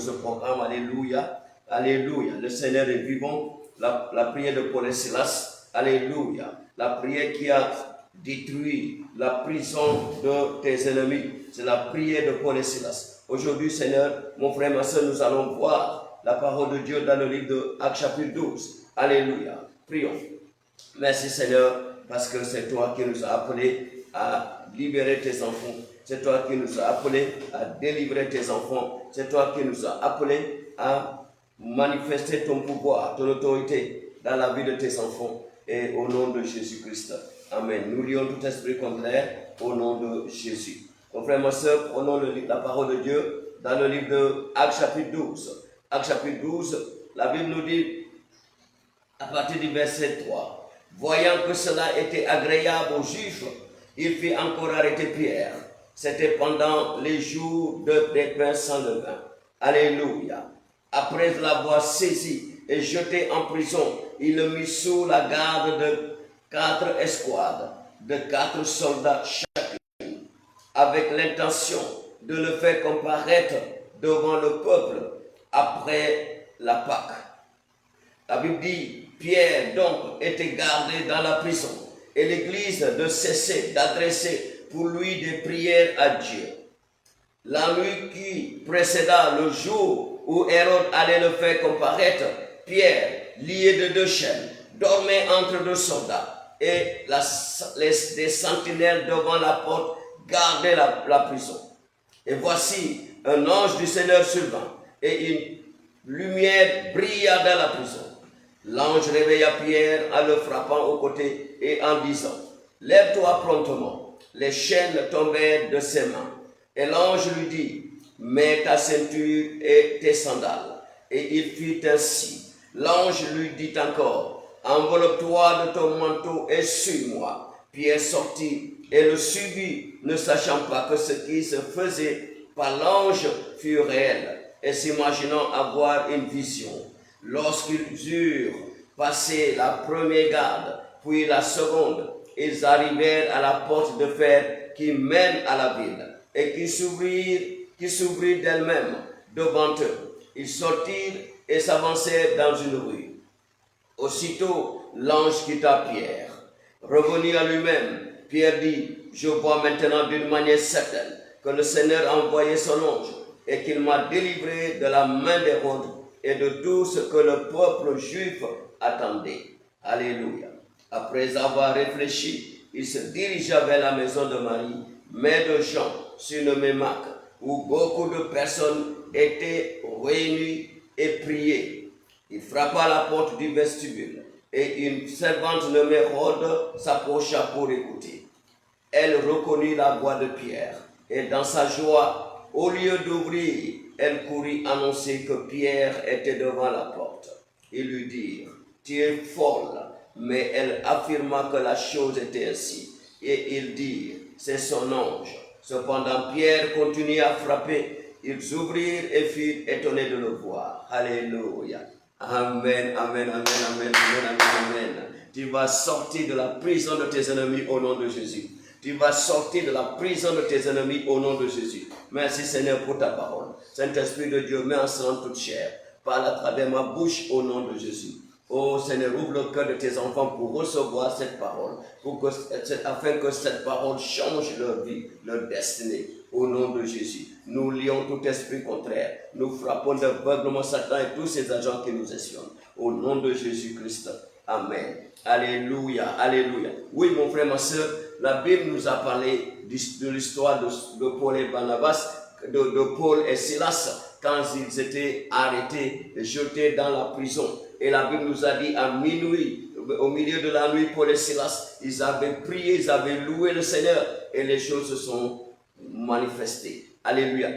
ce programme. Alléluia. Alléluia. Le Seigneur est vivant. La prière de Paul et Silas. Alléluia. La prière qui a détruit la prison de tes ennemis. C'est la prière de Paul et Silas. Aujourd'hui, Seigneur, mon frère, ma soeur, nous allons voir la parole de Dieu dans le livre de Actes chapitre 12. Alléluia. Prions. Merci, Seigneur, parce que c'est toi qui nous as appelés à libérer tes enfants. C'est toi qui nous as appelés à délivrer tes enfants. C'est toi qui nous as appelés à manifester ton pouvoir, ton autorité dans la vie de tes enfants. Et au nom de Jésus-Christ. Amen. Nous lions tout esprit contraire au nom de Jésus. Mon frère, ma soeur, prenons la parole de Dieu dans le livre de Actes chapitre 12. Actes chapitre 12, la Bible nous dit, à partir du verset 3, voyant que cela était agréable aux Juifs, il fit encore arrêter Pierre. C'était pendant les jours des pains sans levain. Alléluia. Après l'avoir saisi et jeté en prison, il le mit sous la garde de 4 escouades, de 4 soldats chacune, avec l'intention de le faire comparaître devant le peuple après la Pâque. La Bible dit, Pierre donc était gardé dans la prison et l'Église de cesser d'adresser pour lui des prières à Dieu. La nuit qui précéda le jour où Hérode allait le faire comparaître, Pierre, lié de 2 chaînes, dormait entre 2 soldats et des sentinelles devant la porte gardaient la prison. Et voici, un ange du Seigneur survint et une lumière brilla dans la prison. L'ange réveilla Pierre en le frappant au côté et en disant, « Lève-toi promptement. » Les chaînes tombèrent de ses mains. Et l'ange lui dit, « Mets ta ceinture et tes sandales. » Et il fit ainsi. L'ange lui dit encore, « Enveloppe-toi de ton manteau et suis-moi. » Pierre sortit et le suivit, ne sachant pas que ce qui se faisait par l'ange fut réel, et s'imaginant avoir une vision. Lorsqu'ils eurent passé la première garde, puis la seconde, ils arrivèrent à la porte de fer qui mène à la ville et qui s'ouvrit d'elle-même devant eux. Ils sortirent et s'avancèrent dans une rue. Aussitôt, l'ange quitta Pierre. Revenu à lui-même, Pierre dit, « Je vois maintenant d'une manière certaine que le Seigneur a envoyé son ange et qu'il m'a délivré de la main d'Hérode et de tout ce que le peuple juif attendait. » Alléluia. Après avoir réfléchi, il se dirigea vers la maison de Marie, mère de Jean, surnommé Marc, où beaucoup de personnes étaient réunies et priaient. Il frappa à la porte du vestibule et une servante nommée Rhoda s'approcha pour écouter. Elle reconnut la voix de Pierre et dans sa joie, au lieu d'ouvrir, elle courut annoncer que Pierre était devant la porte. Ils lui dirent, « Tu es folle. » Mais elle affirma que la chose était ainsi. Et ils dirent, « C'est son ange. » Cependant, Pierre continuait à frapper. Ils ouvrirent et furent étonnés de le voir. Alléluia. Amen, amen, amen, amen, amen, amen, amen. Tu vas sortir de la prison de tes ennemis au nom de Jésus. Tu vas sortir de la prison de tes ennemis au nom de Jésus. Merci Seigneur pour ta parole. Saint-Esprit de Dieu, mets en sang toute chair. Parle à travers ma bouche au nom de Jésus. Oh Seigneur, ouvre le cœur de tes enfants pour recevoir cette parole, afin que cette parole change leur vie, leur destinée. Au nom de Jésus, nous lions tout esprit contraire. Nous frappons d'aveuglement Satan et tous ses agents qui nous espionnent. Au nom de Jésus-Christ. Amen. Alléluia, alléluia. Oui, mon frère, ma soeur, la Bible nous a parlé de l'histoire de Paul et Barnabas, de Paul et Silas, quand ils étaient arrêtés et jetés dans la prison. Et la Bible nous a dit à minuit, au milieu de la nuit, Paul et Silas, ils avaient prié, ils avaient loué le Seigneur et les choses se sont manifestées. Alléluia.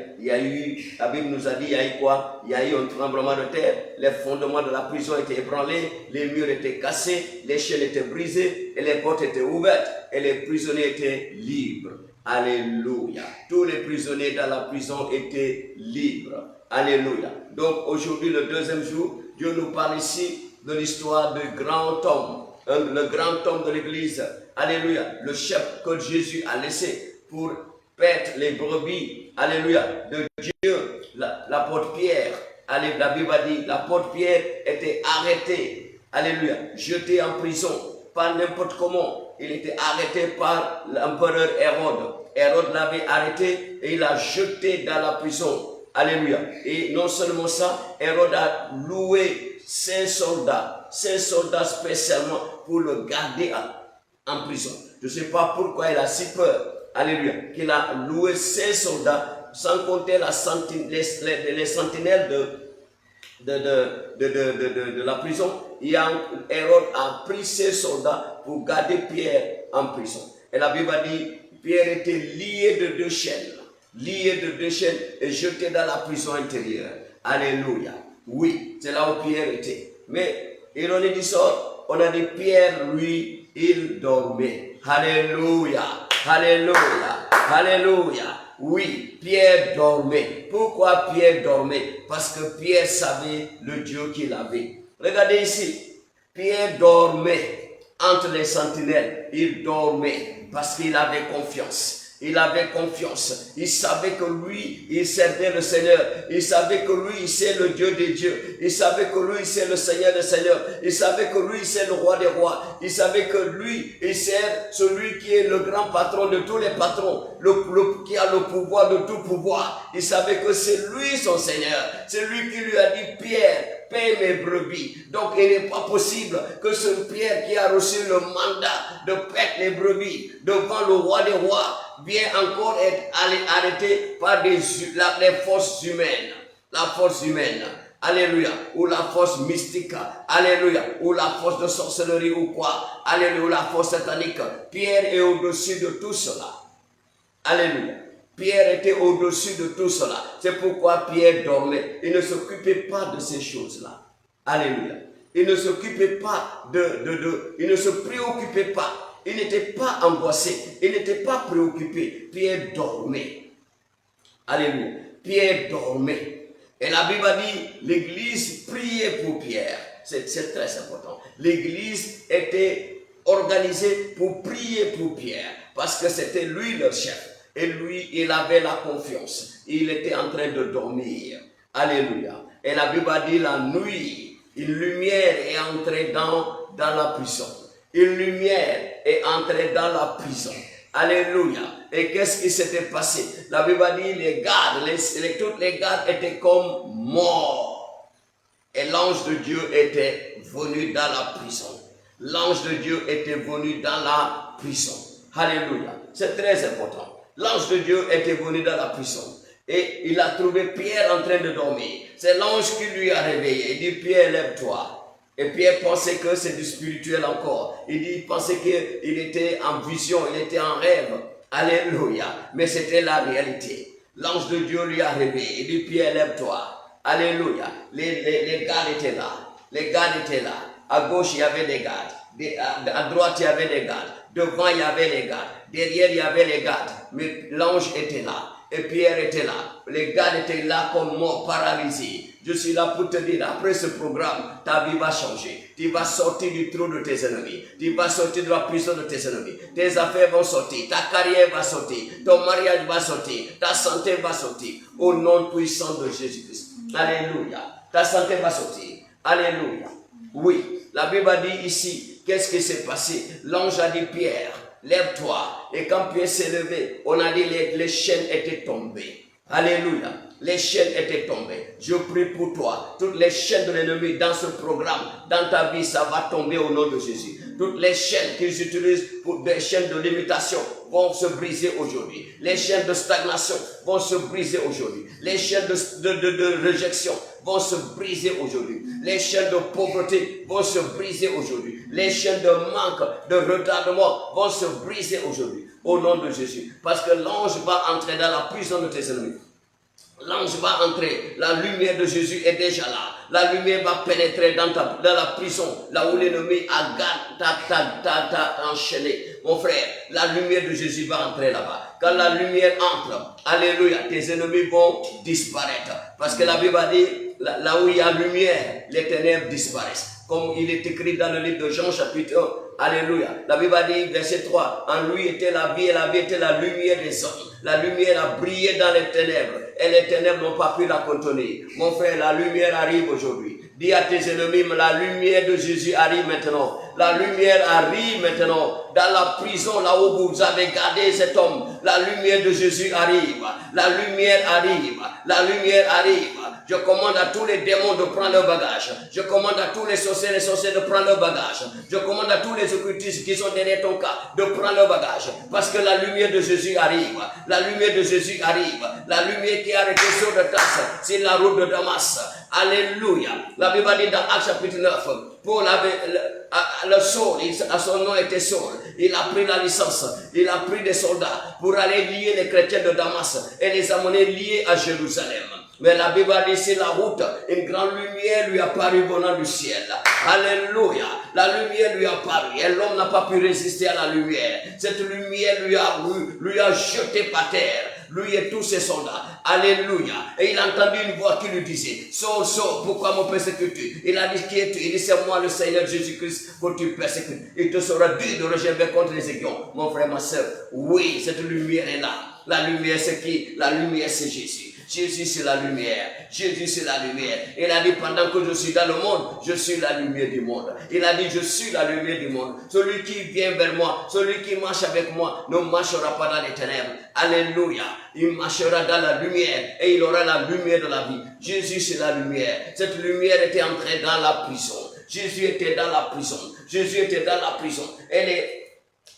La Bible nous a dit, il y a eu quoi? Il y a eu un tremblement de terre, les fondements de la prison étaient ébranlés, les murs étaient cassés, les chaînes étaient brisées et les portes étaient ouvertes et les prisonniers étaient libres. Alléluia. Tous les prisonniers dans la prison étaient libres. Alléluia. Donc aujourd'hui, le deuxième jour, Dieu nous parle ici de l'histoire du grand homme, le grand homme de l'Église. Alléluia. Le chef que Jésus a laissé pour paître les brebis. Alléluia. De Dieu. l'apôtre Pierre, allez, la Bible a dit, l'apôtre Pierre était arrêté, alléluia, jeté en prison, pas n'importe comment. Il était arrêté par l'empereur Hérode. Hérode l'avait arrêté et il l'a jeté dans la prison. Alléluia. Et non seulement ça, Hérode a loué 5 soldats spécialement pour le garder en prison. Je ne sais pas pourquoi il a si peur. Alléluia. Qu'il a loué 5 soldats, sans compter les sentinelles de la prison. Hérode a pris 5 soldats pour garder Pierre en prison. Et la Bible dit, Pierre était lié de 2 chaînes. Lié de 2 chaînes et jeté dans la prison intérieure. Alléluia. Oui, c'est là où Pierre était. Mais, ironie du sort, on a dit Pierre, lui, il dormait. Alléluia. Alléluia. Alléluia. Oui, Pierre dormait. Pourquoi Pierre dormait? Parce que Pierre savait le Dieu qu'il avait. Regardez ici. Pierre dormait entre les sentinelles. Il dormait parce qu'il avait confiance. Il avait confiance. Il savait que lui, il servait le Seigneur. Il savait que lui, c'est le Dieu des dieux. Il savait que lui, c'est le Seigneur des seigneurs. Il savait que lui, c'est le roi des rois. Il savait que lui, il sert celui qui est le grand patron de tous les patrons, qui a le pouvoir de tout pouvoir. Il savait que c'est lui son Seigneur. C'est lui qui lui a dit, Pierre, paie mes brebis. Donc il n'est pas possible que ce Pierre qui a reçu le mandat de paître les brebis devant le roi des rois vient encore être arrêté par les forces humaines. La force humaine. Alléluia. Ou la force mystique. Alléluia. Ou la force de sorcellerie ou quoi. Alléluia. Ou la force satanique. Pierre est au-dessus de tout cela. Alléluia. Pierre était au-dessus de tout cela. C'est pourquoi Pierre dormait. Il ne s'occupait pas de ces choses-là. Alléluia. Il ne s'occupait pas il ne se préoccupait pas. Il n'était pas angoissé. Il n'était pas préoccupé. Pierre dormait. Alléluia. Pierre dormait. Et la Bible dit, l'église priait pour Pierre. C'est très important. L'église était organisée pour prier pour Pierre. Parce que c'était lui le chef. Et lui, il avait la confiance. Il était en train de dormir. Alléluia. Et la Bible dit, la nuit, une lumière est entrée dans la prison. Une lumière est entrée dans la prison. Alléluia. Et qu'est-ce qui s'était passé? La Bible dit, les gardes, toutes les gardes étaient comme morts. Et l'ange de Dieu était venu dans la prison. L'ange de Dieu était venu dans la prison. Alléluia. C'est très important. L'ange de Dieu était venu dans la prison. Et il a trouvé Pierre en train de dormir. C'est l'ange qui lui a réveillé. Il dit, Pierre, lève-toi. Et Pierre pensait que c'est du spirituel encore. Il pensait qu'il était en vision, il était en rêve. Alléluia. Mais c'était la réalité. L'ange de Dieu lui a réveillé. Il dit, Pierre, lève-toi. Alléluia. Les gardes étaient là. Les gardes étaient là. À gauche, il y avait des gardes. À droite, il y avait des gardes. Devant, il y avait les gardes. Derrière, il y avait les gardes. Mais l'ange était là. Et Pierre était là. Les gardes étaient là comme morts, paralysés. Je suis là pour te dire, après ce programme, ta vie va changer. Tu vas sortir du trou de tes ennemis. Tu vas sortir de la prison de tes ennemis. Tes affaires vont sortir. Ta carrière va sortir. Ton mariage va sortir. Ta santé va sortir. Au nom puissant de Jésus-Christ. Alléluia. Ta santé va sortir. Alléluia. Oui. La Bible dit ici, qu'est-ce qui s'est passé? L'ange a dit, Pierre, lève-toi. Et quand Pierre s'est levé, on a dit les chaînes étaient tombées. Alléluia. Les chaînes étaient tombées. Je prie pour toi. Toutes les chaînes de l'ennemi dans ce programme, dans ta vie, ça va tomber au nom de Jésus. Toutes les chaînes qu'ils utilisent pour des chaînes de limitation vont se briser aujourd'hui. Les chaînes de stagnation vont se briser aujourd'hui. Les chaînes de rejection vont se briser aujourd'hui. Les chaînes de pauvreté vont se briser aujourd'hui. Les chaînes de manque, de retardement vont se briser aujourd'hui. Au nom de Jésus. Parce que l'ange va entrer dans la prison de tes ennemis. L'ange va entrer. La lumière de Jésus est déjà là. La lumière va pénétrer dans la prison, là où l'ennemi t'a enchaîné. Mon frère, la lumière de Jésus va entrer là-bas. Quand la lumière entre, alléluia, tes ennemis vont disparaître. Parce que la Bible dit, là où il y a lumière, les ténèbres disparaissent. Comme il est écrit dans le livre de Jean chapitre 1. Alléluia. La Bible dit, verset 3, en lui était la vie et la vie était la lumière des hommes. La lumière a brillé dans les ténèbres et les ténèbres n'ont pas pu la contenir. Mon frère, la lumière arrive aujourd'hui. Dis à tes ennemis, la lumière de Jésus arrive maintenant. La lumière arrive maintenant. Dans la prison, là où vous avez gardé cet homme, la lumière de Jésus arrive. La lumière arrive. La lumière arrive. Je commande à tous les démons de prendre leur bagage. Je commande à tous les sorciers de prendre leur bagage. Je commande à tous les occultistes qui sont derrière ton cas de prendre leur bagage. Parce que la lumière de Jésus arrive. La lumière de Jésus arrive. La lumière qui a arrêté sur de Tarse, c'est la route de Damas. Alléluia. La Bible dit dans Actes chapitre 9, Paul avait le Saul, son nom était Saul. Il a pris la licence, il a pris des soldats pour aller lier les chrétiens de Damas et les amener liés à Jérusalem. Mais la Bible dit sur la route, une grande lumière lui a apparu venant du ciel. Alléluia. La lumière lui a apparu et l'homme n'a pas pu résister à la lumière. Cette lumière lui a jeté par terre. Lui et tous ses soldats. Alléluia. Et il a entendu une voix qui lui disait, Saul, Saul, pourquoi me persécutes-tu? Il a dit, qui es-tu? Il dit, c'est moi le Seigneur Jésus-Christ que tu persécutes. Il te sera dû de rejeter contre les aiguillons. Mon frère, ma soeur, oui, cette lumière est là. La lumière, c'est qui? La lumière, c'est Jésus. Jésus, c'est la lumière. Jésus, c'est la lumière. Il a dit, pendant que je suis dans le monde, je suis la lumière du monde. Il a dit, je suis la lumière du monde. Celui qui vient vers moi, celui qui marche avec moi, ne marchera pas dans les ténèbres. Alléluia. Il marchera dans la lumière et il aura la lumière de la vie. Jésus, c'est la lumière. Cette lumière était entrée dans la prison. Jésus était dans la prison. Jésus était dans la prison.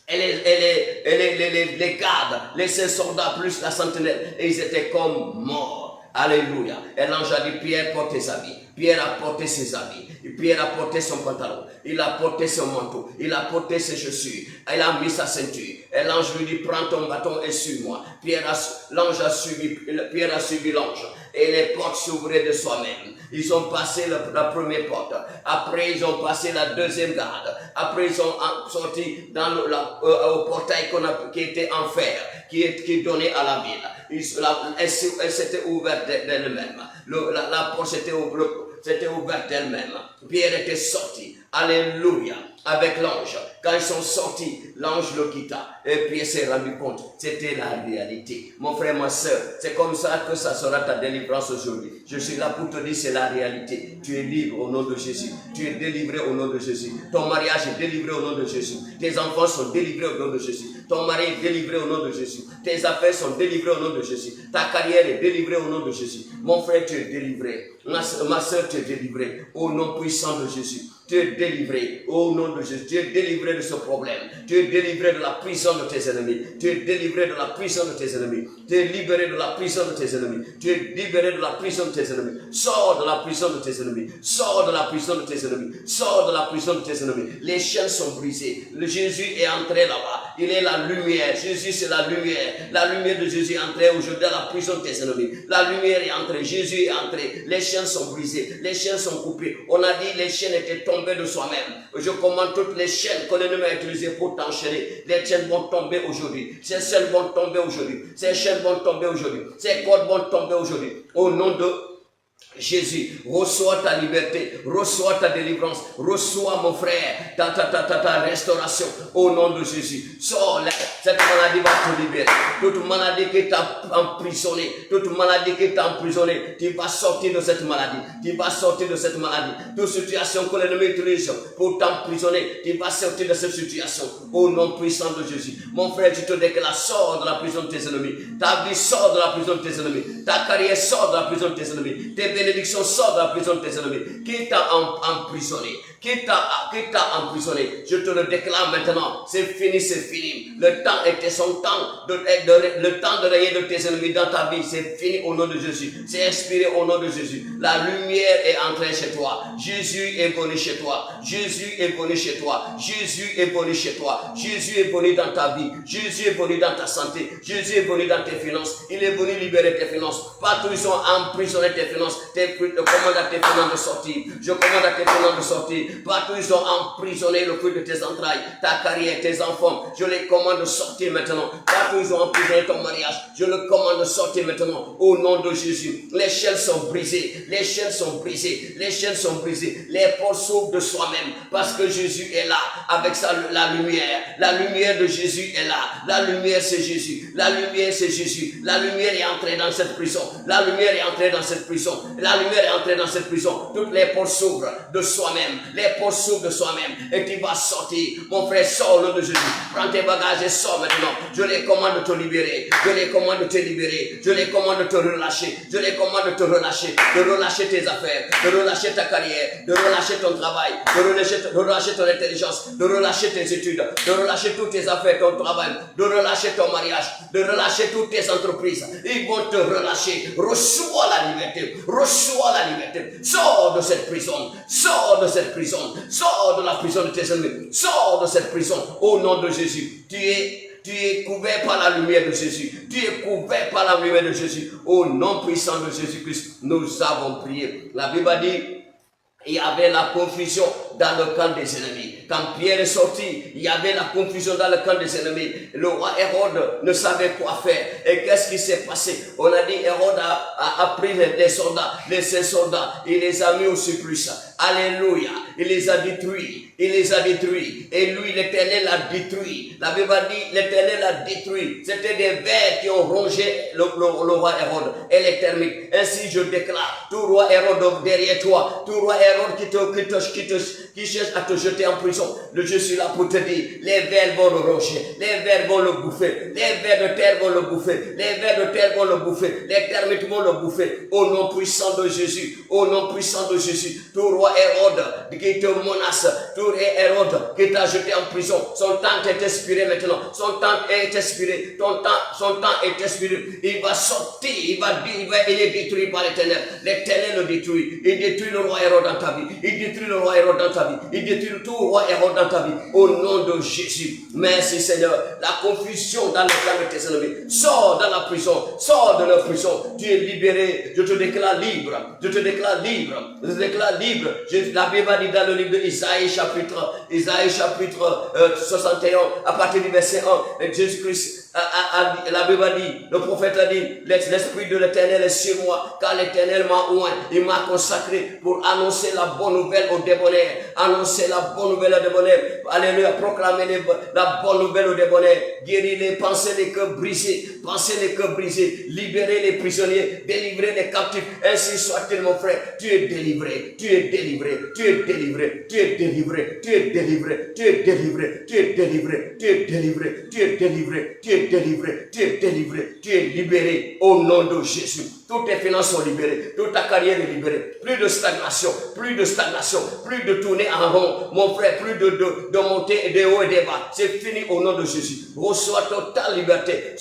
Les gardes, les 5 soldats plus la sentinelle, et ils étaient comme morts. Alléluia. Et l'ange a dit, Pierre, porte tes habits. Pierre a porté ses habits. Pierre a porté son pantalon. Il a porté son manteau. Il a porté ses chaussures. Il a mis sa ceinture. Et l'ange lui dit, prends ton bâton et suis-moi. Pierre a suivi l'ange. Et les portes s'ouvraient de soi-même. Ils ont passé la première porte. Après, ils ont passé la deuxième garde. Après, ils sont sortis au portail qui était en fer, qui donnait à la ville. Elle s'était ouverte d'elle-même. La porte s'était ouverte d'elle-même. Pierre était sorti. Alléluia. Avec l'ange. Quand ils sont sortis, l'ange le quitta. Et Pierre s'est rendu compte. C'était la réalité. Mon frère, ma soeur, c'est comme ça que ça sera ta délivrance aujourd'hui. Je suis là pour te dire, c'est la réalité. Tu es libre au nom de Jésus. Tu es délivré au nom de Jésus. Ton mariage est délivré au nom de Jésus. Tes enfants sont délivrés au nom de Jésus. Ton mari est délivré au nom de Jésus. Tes affaires sont délivrées au nom de Jésus. Ta carrière est délivrée au nom de Jésus. Mon frère, tu es délivré. Ma soeur, tu es délivré au nom puissant de Jésus. Tu es délivré au nom de Jésus. Tu es délivré de ce problème. Tu es délivré de la prison de tes ennemis. Tu es délivré de la prison de tes ennemis. Tu es libéré de la prison de tes ennemis. Tu es libéré de la prison de tes ennemis. Sors de la prison de tes ennemis. Sors de la prison de tes ennemis. Sors de la prison de tes ennemis. Les chaînes sont brisées. Le Jésus est entré là-bas. Il est la lumière. Jésus, c'est la lumière. La lumière de Jésus est entrée aujourd'hui dans la prison de tes ennemis. La lumière est entrée. Jésus est entré. Les chaînes sont brisées. Les chaînes sont coupées. On a dit les chaînes étaient tombées de soi-même. Je commande toutes les chaînes que l'ennemi a utilisées pour t'enchaîner. Les chaînes vont tomber aujourd'hui. Ces chaînes vont tomber aujourd'hui. Ces chaînes vont tomber aujourd'hui. Ces cordes vont tomber aujourd'hui. Au nom de Jésus, reçois ta liberté, reçois ta délivrance, reçois mon frère, ta restauration au nom de Jésus. Sors, cette maladie va te libérer. Toute maladie qui t'a emprisonné, toute maladie qui t'a emprisonné, tu vas sortir de cette maladie. Tu vas sortir de cette maladie. Toute situation que l'ennemi utilise pour t'emprisonner, tu vas sortir de cette situation au nom puissant de Jésus. Mon frère, tu te déclares, sors de la prison de tes ennemis. Ta vie sort de la prison de tes ennemis. Ta carrière sort de la prison de tes ennemis. Tes bénédictions sortent de la prison de tes ennemis. Qui t'a emprisonné? Qui t'a emprisonné? Je te le déclare maintenant. C'est fini, c'est fini. Le temps était son temps. Le temps de régner de tes ennemis dans ta vie. C'est fini au nom de Jésus. C'est expiré au nom de Jésus. La lumière est entrée chez toi. Jésus est venu chez toi. Jésus est venu chez toi. Jésus est venu chez toi. Jésus est venu dans ta vie. Jésus est venu dans ta santé. Jésus est venu dans tes finances. Il est venu libérer tes finances. Partout ils sont emprisonnés tes finances. Je commande à tes finances de sortir. Je commande à tes finances de sortir. Partout ils ont emprisonné le fruit de tes entrailles, ta carrière, tes enfants. Je les commande de sortir maintenant. Partout ils ont emprisonné ton mariage. Je le commande de sortir maintenant. Au nom de Jésus. Les chaînes sont brisées. Les chaînes sont brisées. Les chaînes sont brisées. Les portes s'ouvrent de soi-même. Parce que Jésus est là. Avec la lumière. La lumière de Jésus est là. La lumière c'est Jésus. La lumière c'est Jésus. La lumière est entrée dans cette prison. La lumière est entrée dans cette prison. La lumière est entrée dans cette prison. Toutes les portes s'ouvrent de soi-même. Les portes s'ouvrent de soi-même. Et tu vas sortir. Mon frère, sors au nom de Jésus. Prends tes bagages et sors maintenant. Je les commande de te libérer. Je les commande de te libérer. Je les commande de te relâcher. Je les commande de te relâcher. De relâcher tes affaires. De relâcher ta carrière. De relâcher ton travail. De relâcher ton intelligence. De relâcher tes études. De relâcher toutes tes affaires, ton travail. De relâcher ton mariage. De relâcher toutes tes entreprises. Ils vont te relâcher. Reçois la liberté. Reçois la liberté. Sors de cette prison. Sors de cette prison. Sors de la prison de tes ennemis. Sors de cette prison. Au nom de Jésus. Tu es couvert par la lumière de Jésus. Tu es couvert par la lumière de Jésus. Au nom puissant de Jésus-Christ, nous avons prié. La Bible dit, il y avait la confusion dans le camp des ennemis. Quand Pierre est sorti, il y avait la confusion dans le camp des ennemis. Le roi Hérode ne savait quoi faire. Et qu'est-ce qui s'est passé? On a dit Hérode a pris ses soldats, il les a mis au supplice. Alléluia. Il les a détruits. Il les a détruits. Et lui, l'Éternel l'a détruit. La Bible dit, l'Éternel l'a détruit. C'était des vers qui ont rongé le roi Hérode et les termites. Ainsi, je déclare, tout roi Hérode derrière toi, tout roi Hérode qui cherche à te jeter en prison. Je suis là pour te dire, les vers vont le ronger, les vers vont le bouffer, les vers de terre vont le bouffer, les vers de terre vont le bouffer, les termites vont le bouffer. Au nom puissant de Jésus, au nom puissant de Jésus, tout roi Hérode qui te menace, tout Hérode qui t'a jeté en prison, son temps est expiré maintenant, son temps est expiré, son temps est expiré. Il va sortir, il est détruit par l'Éternel. L'Éternel le détruit. Il détruit le roi Hérode dans ta vie. Il détruit le roi Hérode dans ta vie. Il détruit tout roi Hérode dans ta vie. Au nom de Jésus. Merci Seigneur. La confusion dans le camp de tes ennemis. Sors dans la prison. Sors de la prison. Tu es libéré. Je te déclare libre. Je te déclare libre. Je te déclare libre. La Bible dit dans le livre de Isaïe chapitre 61 à partir du verset 1. Jésus-Christ la Bible dit, le prophète a dit, l'Esprit de l'Éternel est sur moi, car l'Éternel m'a oint, il m'a consacré pour annoncer la bonne nouvelle aux débonnaires, annoncer la bonne nouvelle aux débonnaires, alléluia, proclamer la bonne nouvelle aux débonnaires, guérir les pensées, les cœurs brisés, libérer les prisonniers, délivrer les captifs, ainsi soit-il mon frère, tu es délivré, tu es délivré, tu es délivré, tu es délivré, tu es délivré, tu es délivré, tu es délivré, tu es délivré, tu es délivré, tu es délivré, tu es délivré, tu es libéré au nom de Jésus. Toutes tes finances sont libérées, toute ta carrière est libérée. Plus de stagnation, plus de tourner en rond. Mon frère, plus de monter des hauts et des bas. C'est fini au nom de Jésus. Reçois totale liberté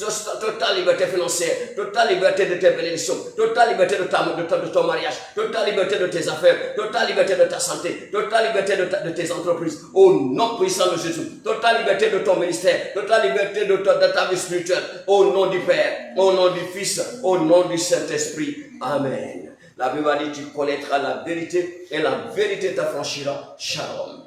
financière, totale liberté de tes bénédictions, totale liberté de ton mariage, totale liberté de tes affaires, totale liberté de ta santé, totale liberté de tes entreprises. Au nom puissant de Jésus, totale liberté de ton ministère, totale liberté de ta vie spirituelle. Au nom du Père, au nom du Fils, au nom du Saint-Esprit. Amen. La Bible dit, tu connaîtras la vérité et la vérité t'affranchira. Shalom.